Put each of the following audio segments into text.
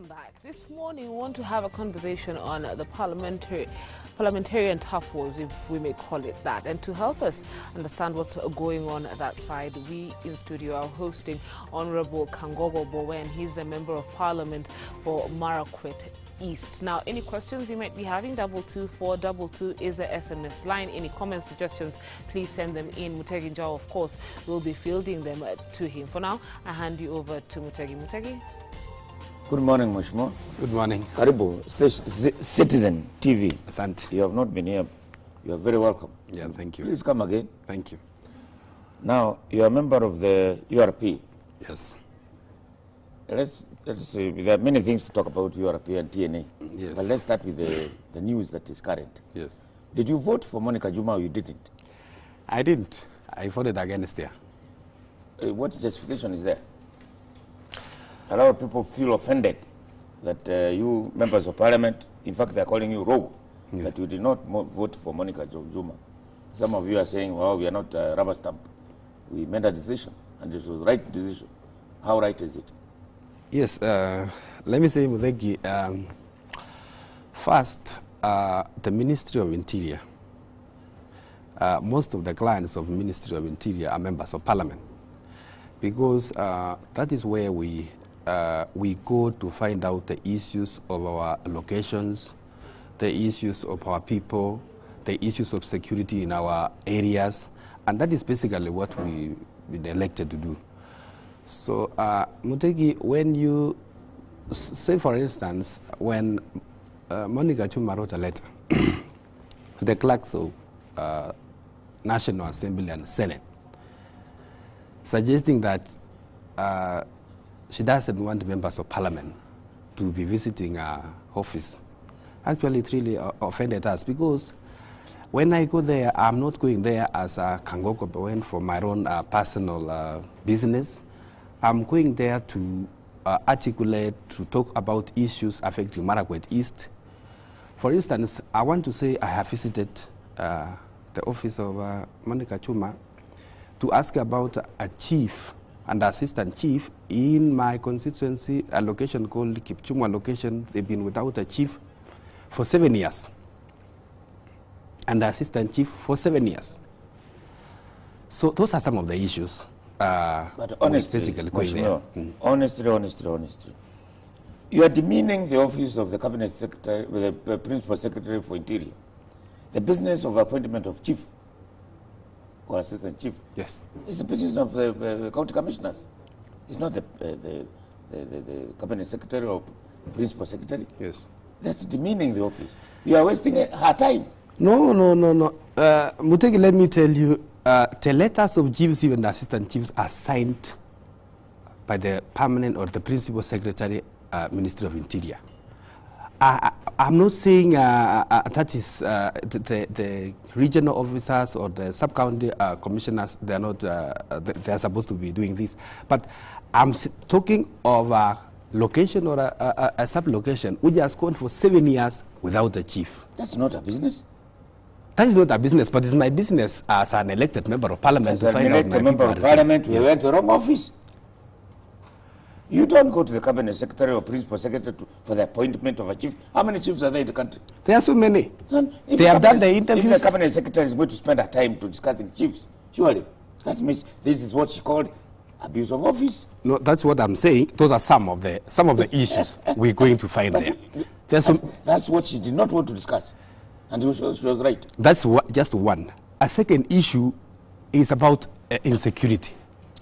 Welcome back. This morning we want to have a conversation on the parliamentarian tough wars, if we may call it that. And to help us understand what's going on at that side, we in studio are hosting Honorable Kangogo Bowen. He's a member of parliament for Marakwet East. Now, any questions you might be having, 22422 is the SMS line. Any comments, suggestions, please send them in. Mutegi Njau, of course, will be fielding them to him. For now, I hand you over to Mutegi. Mutegi. Good morning, Mheshimiwa. Good morning. Karibu, Citizen TV. Asante. You have not been here. You are very welcome. Yeah, thank you. Please come again. Thank you. Now, you are a member of the URP. Yes. Let's see. There are many things to talk about URP and TNA. Yes. But let's start with the news that is current. Yes. Did you vote for Monica Juma or you didn't? I didn't. I voted against her. What justification is there? A lot of people feel offended that you members of parliament, in fact, they're calling you rogue, yes, that you did not vote for Monica Juma. Some of you are saying, well, we are not rubber stamp. We made a decision, and this was the right decision. How right is it? Yes, let me say, Mudegi, first, the Ministry of Interior, most of the clients of Ministry of Interior are members of parliament, because that is where we go to find out the issues of our locations, the issues of our people, the issues of security in our areas, and that is basically what we've been elected to do. So, Mutegi, when you say, for instance, when Monica Juma wrote a letter to the clerks of National Assembly and Senate, suggesting that she doesn't want members of parliament to be visiting our office. Actually, it really offended us, because when I go there, I'm not going there as a Kangogo Bowen for my own personal business. I'm going there to articulate, to talk about issues affecting Marakwet East. For instance, I want to say I have visited the office of Monica Juma to ask about a chief and assistant chief in my constituency, a location called Kipchumwa location. They've been without a chief for 7 years, and the assistant chief for 7 years. So those are some of the issues. But honestly, honestly, you are demeaning the office of the cabinet secretary, the principal secretary for interior. The business of appointment of chief or assistant chief, yes, it's the business of the county commissioners. It's not the cabinet secretary or principal secretary. Yes. That's demeaning the office. You are wasting her time. No. Mutegi, let me tell you, the letters of chiefs, even the assistant chiefs, are signed by the permanent or the principal secretary, Ministry of Interior. I'm not saying that is the regional officers or the sub-county commissioners, they're not, they're supposed to be doing this. But I'm talking of a location or a sub-location which has gone for 7 years without a chief. That's not a business. That is not a business, but it's my business as an elected member of parliament to find out my member of parliament, we went to the wrong office. You don't go to the cabinet secretary or principal secretary for the appointment of a chief. How many chiefs are there in the country? There are so many. Son, they have done the interviews. If the cabinet secretary is going to spend her time to discussing chiefs, surely that means this is what she called abuse of office. No, that's what I'm saying. Those are some of the issues we're going to find there. That's what she did not want to discuss, and she was right. That's just one. A second issue is about insecurity.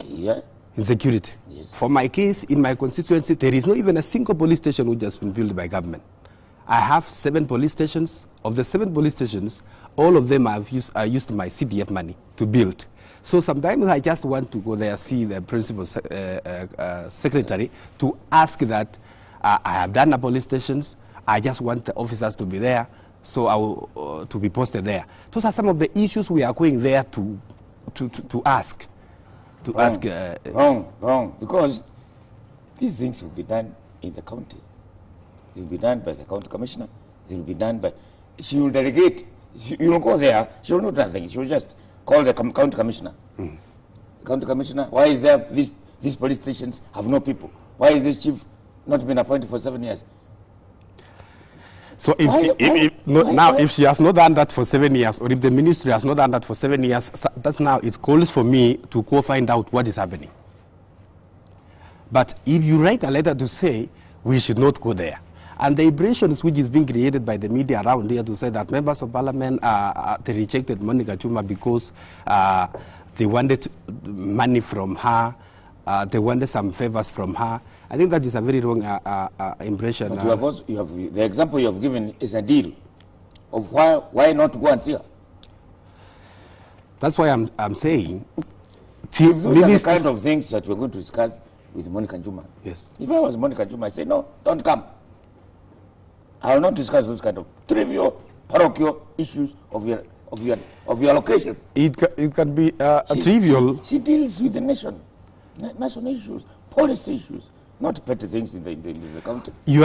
Yeah. Insecurity. Yes. For my case, in my constituency, there is not even a single police station which has been built by government. I have 7 police stations. Of the 7 police stations, all of them I used my CDF money to build. So sometimes I just want to go there, see the principal secretary to ask that I have done the police stations. I just want the officers to be there, so I will to be posted there. Those are some of the issues we are going there to ask. Wrong. Because these things will be done in the county. They will be done by the county commissioner. They will be done by. She will delegate. You will go there. She will not do nothing. She will just call the county commissioner. County commissioner, why is there these police stations have no people? Why is this chief not been appointed for 7 years. So if she has not done that for 7 years, or if the ministry has not done that for 7 years, that's now it calls for me to go find out what is happening. But if you write a letter to say we should not go there, and the impressions which is being created by the media around here to say that members of parliament they rejected Monica Chuma because they wanted money from her, they wanted some favors from her. I think that is a very wrong impression. But the example you have given is a deal of why not go and see her. That's why I'm saying. Those are the kind of things that we're going to discuss with Monica Chuma. Yes. If I was Monica Chuma, I'd say, no, don't come. I will not discuss those kind of trivial, parochial issues of your location. It can be trivial. She deals with the nation, national issues, policy issues, not petty things in the county. You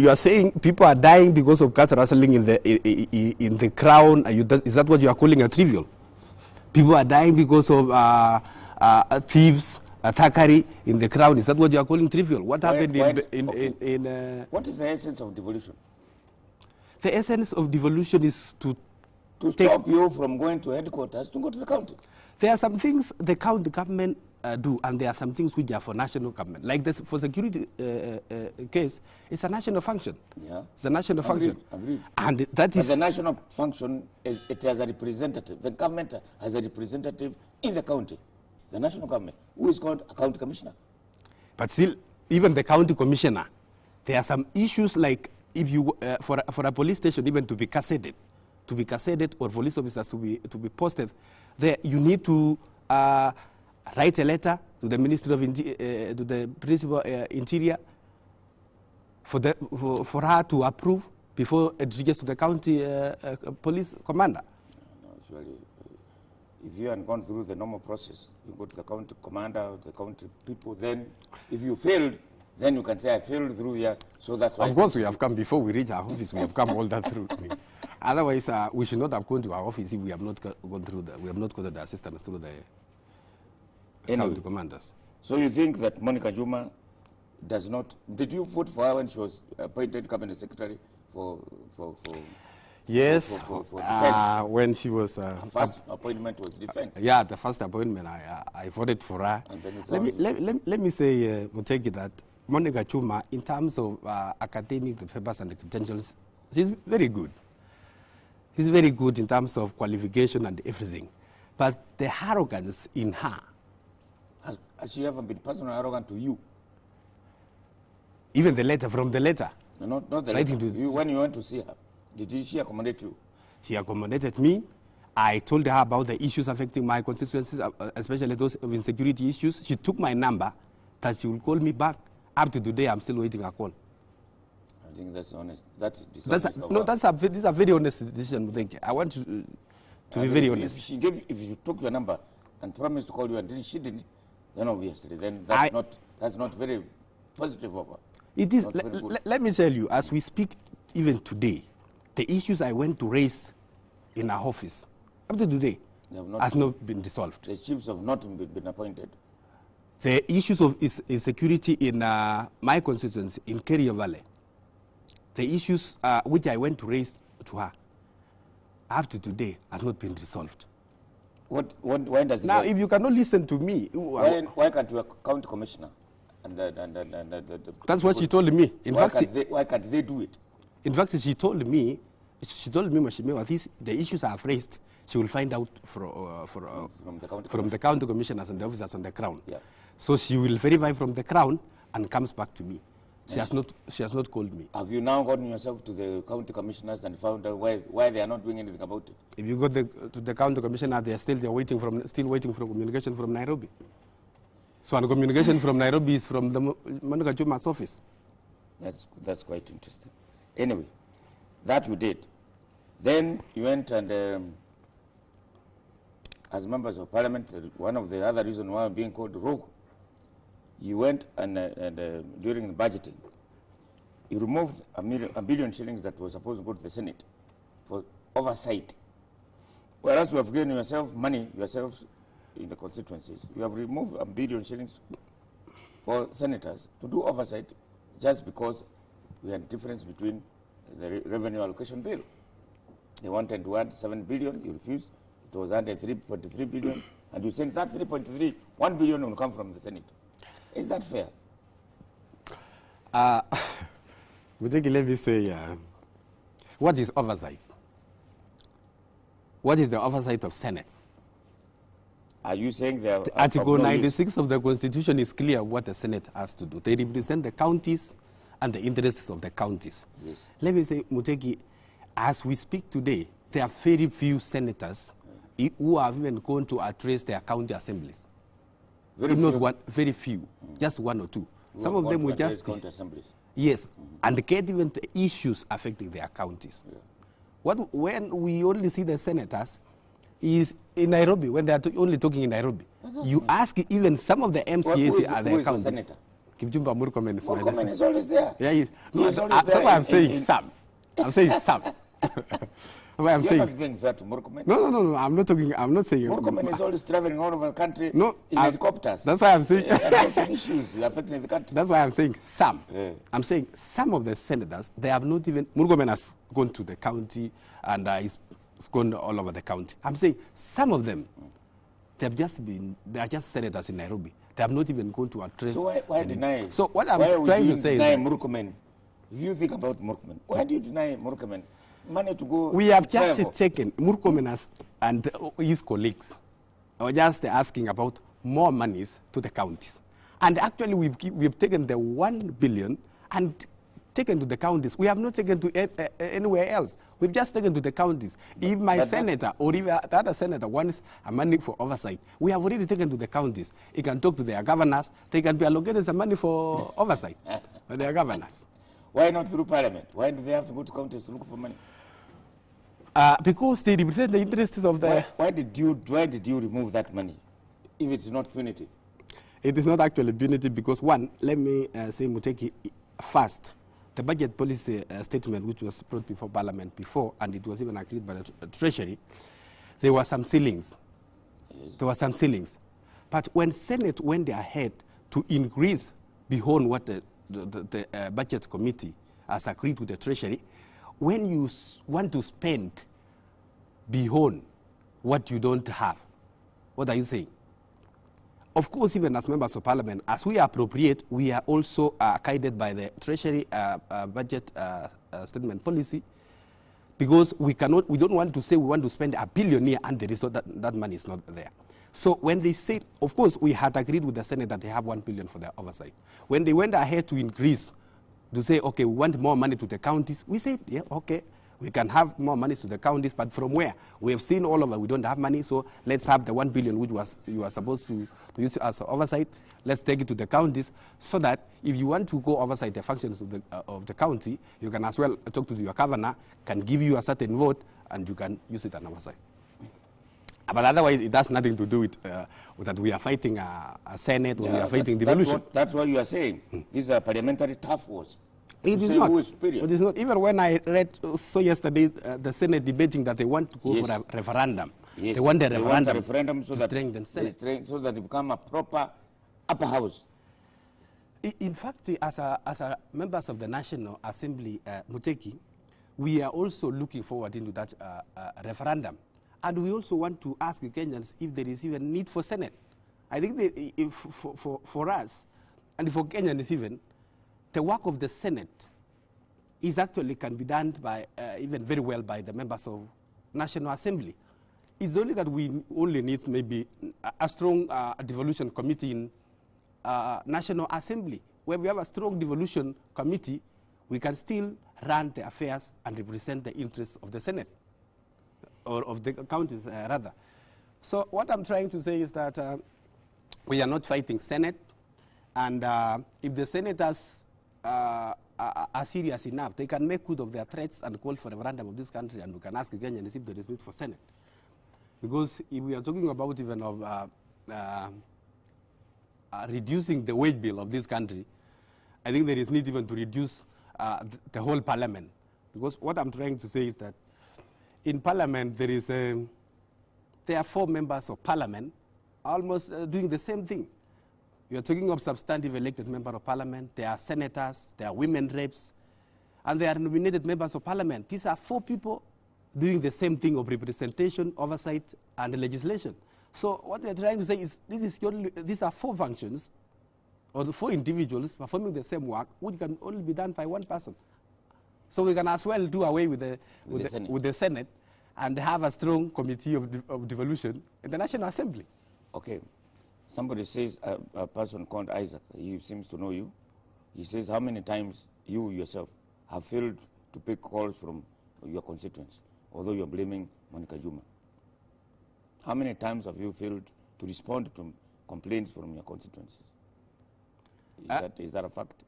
are saying people are dying because of cat rustling in the crown. Is that what you are calling a trivial? People are dying because of thieves, thuggery in the crown. Is that what you are calling trivial? What happened in what is the essence of devolution? The essence of devolution is to stop you from going to headquarters to go to the county. There are some things the county government do, and there are some things which are for national government. Like this, for security case, it's a national function. Yeah. It's a national function. Agreed. And that is... But the national function, it has a representative. The government has a representative in the county, the national government, who is called a county commissioner. But still, even the county commissioner, there are some issues like if you, for a police station even to be cassaded, or police officers to be posted, there you need to write a letter to the Ministry of to the Principal Interior for her to approve before it reaches to the county police commander. No, actually, if you haven't gone through the normal process, you go to the county commander, the county people. Then, if you failed, then you can say I failed through here. So that's why. Of course, we have come before we reach our office. We have come all that through. Otherwise, we should not have gone to our office if we have not gone through we have not got the assistance through the county commanders. So you think that Monica Chuma does not? Did you vote for her when she was appointed cabinet secretary for Yes, for defense? when she was first appointment was defense. Yeah, the first appointment I voted for her. Let me say, Muteki, that Monica Chuma, in terms of academic, the papers and the credentials, she's very good. She's very good in terms of qualification and everything. But the arrogance in her. Has she ever been personally arrogant to you? Even the letter, from the letter. No, not the letter. When you went to see her, she accommodate you? She accommodated me. I told her about the issues affecting my constituencies, especially those of insecurity issues. She took my number, that she will call me back. Up to today, I'm still waiting a call. I think that's honest. That's this is a very honest decision. I want to be very honest. If she took your number and promised to call you and she didn't, then obviously, then that's not very positive of her. It is. Let me tell you, as we speak, even today, the issues I went to raise in our office up to today has not been resolved. The chiefs have not been appointed. The issues of insecurity in my constituency in Kerio Valley, the issues which I went to raise to her up to today has not been resolved. Why does now, if you cannot listen to me, why can't you county commissioner? That's what she told me. Why can't they do it? In fact, she told me, Mheshimiwa, the issues I have raised, she will find out from the county commissioners and the officers on the ground. Yeah. So she will verify from the crown and comes back to me. She has not called me. Have you now gotten yourself to the county commissioners and found out why they are not doing anything about it? If you go to the county commissioner, they are still waiting for communication from Nairobi. So the communication from Nairobi is from the Monica Chuma's office. That's quite interesting. Anyway, that you did. Then you went and, as members of parliament, one of the other reasons why being called rogue, you went and during the budgeting, you removed a billion shillings that was supposed to go to the Senate for oversight. Whereas you have given yourselves in the constituencies, you have removed a billion shillings for senators to do oversight, just because we had difference between the revenue allocation bill. They wanted to add 7 billion, you refused. It was under 3.3 billion, and you said that 3.3, 1 billion will come from the Senate. Is that fair? Let me say, what is oversight? What is the oversight of Senate? Are you saying that Article 96 of the Constitution is clear what the Senate has to do. They represent the counties and the interests of the counties. Yes. Let me say, Muteki, as we speak today, there are very few senators who have even gone to address their county assemblies. Very few, just one or two. Some of them will just county assemblies. Yes, and get even the issues affecting their counties. Yeah. When we only see the senators is in Nairobi, when they are only talking in Nairobi. You ask even some of the MCAs are their counties. Senator? Kipchumba Murkomen is always there. Yeah, that's why I'm saying some. I'm saying some. That's why I'm saying. You're not being fair to Murkomen. No. I'm not saying. Murkomen is always traveling all over the country in helicopters. That's why I'm saying. Issues affecting the country. That's why I'm saying some. Yeah. I'm saying some of the senators, they have not even. Murkomen has gone to the county and is gone all over the county. I'm saying some of them, they are just senators in Nairobi. They have not even gone to address. So why deny? So what I'm trying to say is deny Murkomen? If you think about Murkomen, why do you deny Murkomen money to go? We have just taken Murkomen and his colleagues are just asking about more monies to the counties, and actually we've taken the 1 billion and taken to the counties. We have not taken to anywhere else. We've just taken to the counties. If my senator or if the other senator wants a money for oversight, we have already taken to the counties. He can talk to their governors. They can be allocated some money for oversight by their governors. Why not through Parliament? Why do they have to go to counties to look for money? Because they represent the interests of the... Why did you remove that money if it's not punitive? It is not actually punitive because, one, let me say, Muteki, first, the budget policy statement, which was brought before Parliament before, and it was even agreed by the Treasury, there were some ceilings. Yes. There were some ceilings. But when Senate went ahead to increase beyond what the budget committee has agreed with the Treasury, when you want to spend beyond what you don't have, what are you saying? Of course, even as members of Parliament, as we appropriate, we are also guided by the Treasury budget statement policy, because we don't want to say we want to spend $1 billion here and the result that money is not there. So when they said, of course, we had agreed with the Senate that they have $1 billion for their oversight. When they went ahead to increase, to say, okay, we want more money to the counties, we said, yeah, okay, we can have more money to the counties, but from where? We have seen all over, we don't have money, so let's have the $1 billion which you are supposed to use as oversight. Let's take it to the counties, so that if you want to go oversight the functions of the county, you can as well talk to your governor, can give you a certain vote, and you can use it on oversight. But otherwise, it has nothing to do with that we are fighting a Senate or we are fighting devolution. That's what you are saying. These are parliamentary tough wars. It is not. It is not. Even when I saw yesterday the Senate debating that they want to go for a referendum. Yes. They want a referendum so to that strengthen Senate. so that it become a proper upper house. In fact, as a members of the National Assembly, Muteki, we are also looking forward into that referendum. And we also want to ask Kenyans if there is even need for Senate. I think that for us, and for Kenyans even, the work of the Senate is actually can be done by even very well by the members of National Assembly. It's only that we only need maybe a strong devolution committee in National Assembly. Where we have a strong devolution committee, we can still run the affairs and represent the interests of the Senate. Or of the counties, rather. So what I'm trying to say is that we are not fighting Senate, and if the senators are serious enough, they can make good of their threats and call for a referendum of this country, and we can ask Kenyans if there is need for Senate. Because if we are talking about even of reducing the wage bill of this country, I think there is need even to reduce the whole Parliament. Because what I'm trying to say is that in Parliament, there are 4 members of Parliament almost doing the same thing. You're talking of substantive elected member of parliament. There are senators, there are women reps, and there are nominated members of parliament. These are 4 people doing the same thing of representation, oversight, and legislation. So what we're trying to say is these are 4 functions, or the 4 individuals performing the same work, which can only be done by 1 person. So we can as well do away with the Senate and have a strong committee of devolution in the National Assembly. Okay. Somebody says a person called Isaac, he seems to know you. He says how many times you yourself have failed to pick calls from your constituents, although you're blaming Monica Juma. How many times have you failed to respond to complaints from your constituencies? Is that a fact?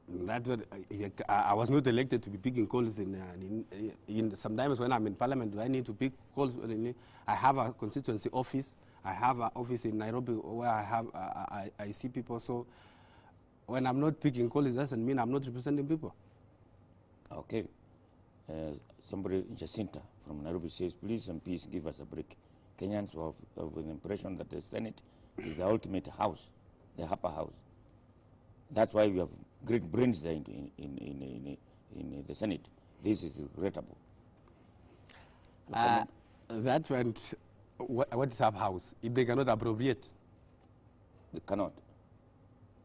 I was not elected to be picking calls in sometimes when I'm in parliament, do I need to pick calls? I have a constituency office. I have an office in Nairobi where I see people. So when I'm not picking calls, it doesn't mean I'm not representing people. Okay. Somebody, Jacinta from Nairobi says, please and peace, give us a break. Kenyans have an impression that the Senate is the ultimate house, the upper house. That's why we have great brains there in the Senate. This is regrettable. That went, what is upper house? If they cannot appropriate? They cannot.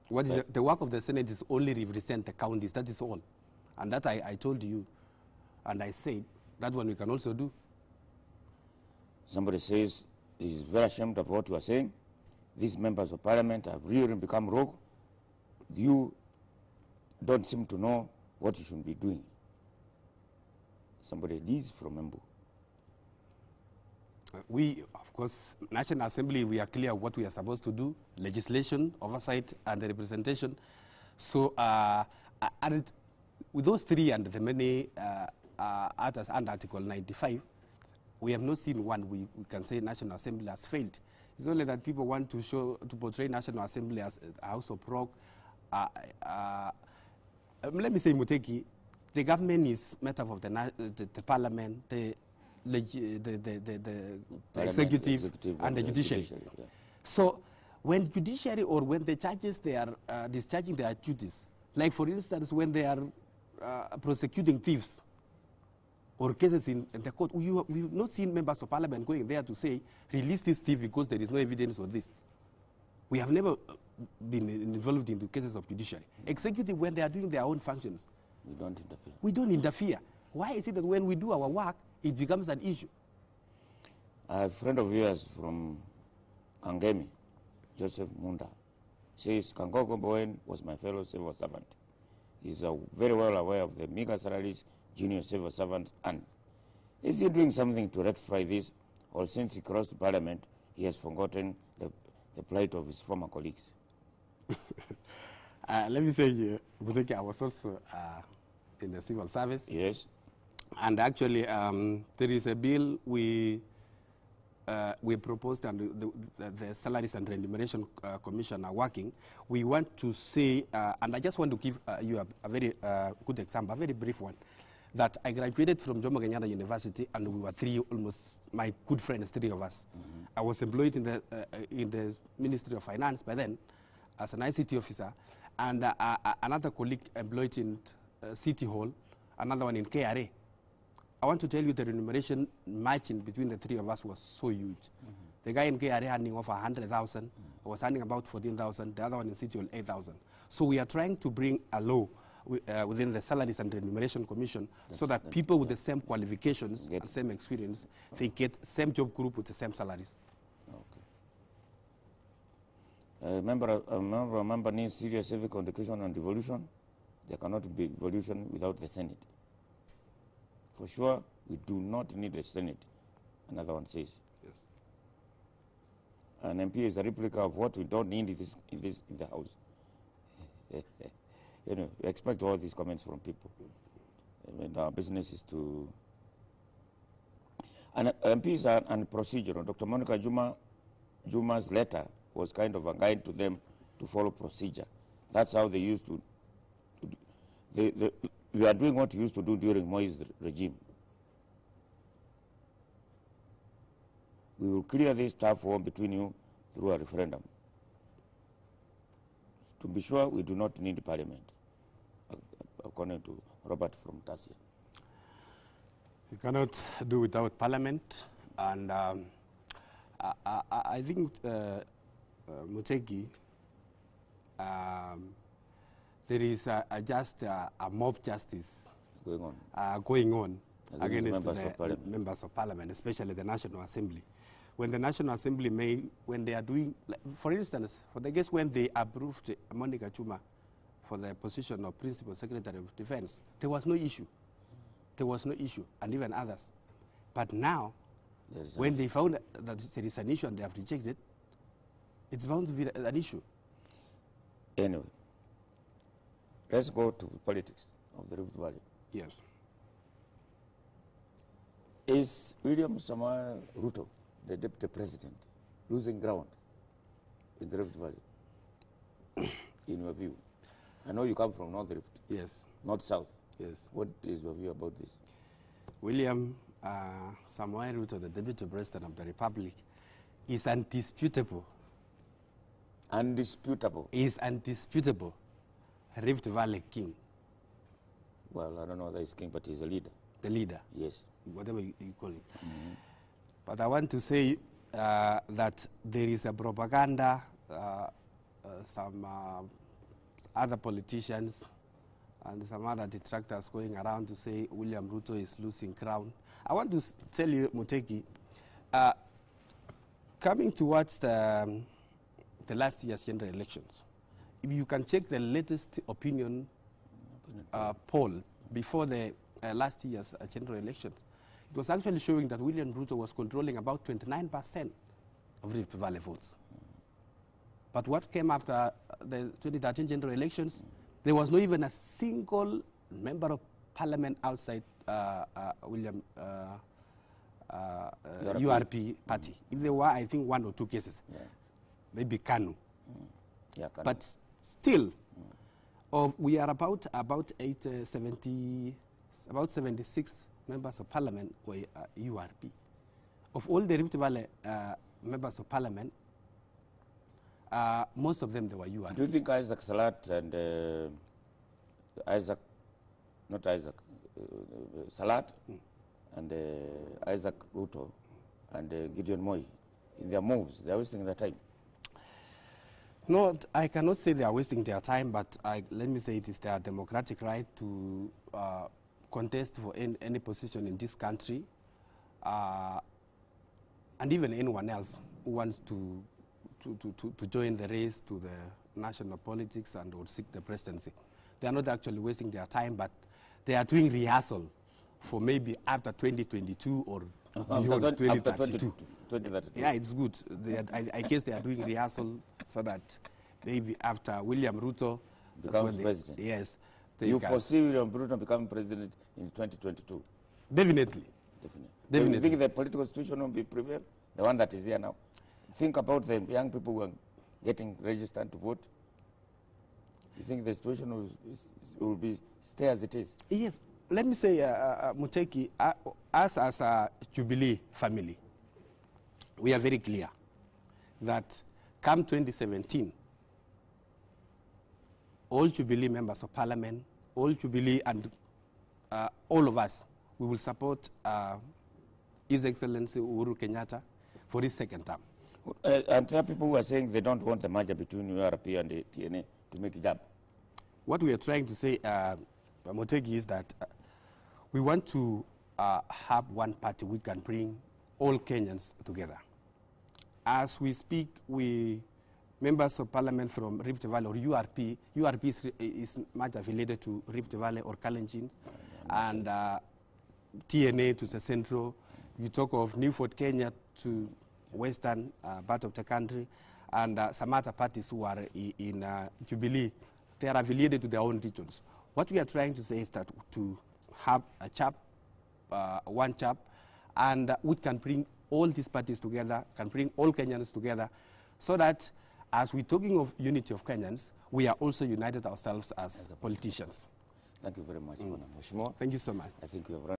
What is the work of the Senate is only represent the counties, that is all. And that I told you, and I said, that one we can also do. Somebody says, he is very ashamed of what you are saying. These members of parliament have really become rogue. You don't seem to know what you should be doing. Somebody, this from Embu. We, of course, National Assembly, we are clear what we are supposed to do, legislation, oversight, and the representation. So, with those 3 and the many others under Article 95, we have not seen one we can say National Assembly has failed. It's only that people want to portray National Assembly as a house of rock. Let me say, Muteki, the government is made up of the parliament, the executive and the judiciary. Yeah. So when judiciary or when the judges, they are discharging their duties, like for instance, when they are prosecuting thieves or cases in the court, we've not seen members of parliament going there to say, release this thief because there is no evidence for this. We have never been involved in the cases of judiciary. Executive, when they are doing their own functions, we don't interfere. We don't interfere. Why is it that when we do our work, it becomes an issue? A friend of yours from Kangemi, Joseph Munda, says Kangogo Bowen was my fellow civil servant. He's very well aware of the meager salaries junior civil servants earn. Is he doing something to rectify this, or since he crossed parliament, he has forgotten the plight of his former colleagues? Let me say, I was also in the civil service. Yes. And actually, there is a bill we proposed, and the Salaries and Remuneration Commission are working. We want to say, and I just want to give you a very good example, a very brief one, that I graduated from Jomo Kenyatta University, and we were almost my good friends, 3 of us. Mm-hmm. I was employed in the Ministry of Finance by then as an ICT officer, and another colleague employed in City Hall, another one in KRA. I want to tell you the remuneration matching between the 3 of us was so huge. Mm-hmm. The guy in KRA handing off 100,000, I was handing about 14,000, the other one in City Hall 8,000. So we are trying to bring a law within the Salaries and Remuneration Commission so that people with the same qualifications and same experience, they get same job group with the same salaries. Okay. Member needs serious civic education and devolution. There cannot be devolution without the Senate. For sure, we do not need a Senate, another one says. Yes. An MP is a replica of what we don't need in the House. You know, we expect all these comments from people. And our business is to... And MPs are and procedural. Dr. Monica Juma's letter was kind of a guide to them to follow procedure. That's how they used to we are doing what we used to do during Moi's regime. We will clear this tough war between you through a referendum. to be sure we do not need parliament, according to Robert from Tasia. We cannot do without parliament, and I think Mutegi, there is just a mob justice going on against the members of parliament, especially the National Assembly. When the National Assembly when they are doing, for instance, for the case when they approved Monica Chuma for the position of Principal Secretary of Defense, there was no issue. There was no issue, and even others. But now, when they found that there is an issue and they have rejected, it's bound to be an issue. Anyway, let's go to politics of the Rift Valley. Yes. Is William Samoei Ruto, the deputy president, losing ground in the Rift Valley, in your view? I know you come from North Rift. Yes. North-South. Yes. What is your view about this? William Samoei Ruto, the deputy president of the Republic, is undisputable. Undisputable? Is undisputable Rift Valley king. Well, I don't know whether he's king, but he's a leader. The leader? Yes. Whatever you call it. But I want to say that there is a propaganda, some other politicians and some other detractors going around to say William Ruto is losing ground. I want to tell you, Muteki, coming towards the last year's general elections, if you can check the latest opinion poll before the last year's general elections, it was actually showing that William Ruto was controlling about 29% of Rift Valley votes. But what came after the 2013 general elections, there was not even a single member of parliament outside William URP party. If there were, I think, 1 or 2 cases, maybe Kanu. Yeah, Kanu. But still, we are about 76 members of parliament were URP. Of all the Rift Valley members of parliament, most of them, they were URP. Do you think Isaac Salat and Salat and Isaac Ruto and Gideon Moi, in their moves, they are wasting their time? No, I cannot say they are wasting their time, but let me say it is their democratic right to contest for any position in this country, and even anyone else who wants to join the race to the national politics and or seek the presidency. They are not actually wasting their time, but they are doing rehearsal for maybe after 2022 or beyond 2032. Yeah, it's good. I guess they are doing rehearsal so that maybe after William Ruto becomes president. Yes. You foresee William Ruto becoming president in 2022? Definitely. Do you think the political situation will be prevail? The one that is here now? Think about the young people who are getting registered to vote. You think the situation will stay as it is? Yes. Let me say, Muteki, us as a Jubilee family, we are very clear that come 2017, all Jubilee members of parliament, all Jubilee and all of us, we will support His Excellency Uhuru Kenyatta for his second term. And there are people who are saying they don't want the merger between URP and the TNA to make a job. What we are trying to say, Motegi, is that we want to have one party which can bring all Kenyans together. As we speak, members of parliament from Rift Valley or URP is much affiliated to Rift Valley or Kalenjin, and TNA to the central. You talk of Newfort, Kenya to western part of the country, and some other parties who are in Jubilee, they are affiliated to their own regions. What we are trying to say is that to have one chap, and which can bring all these parties together, can bring all Kenyans together, so that as we're talking of unity of Kenyans, we are also united ourselves as politicians. Thank you very much, Mheshimiwa. Thank you so much. I think we have run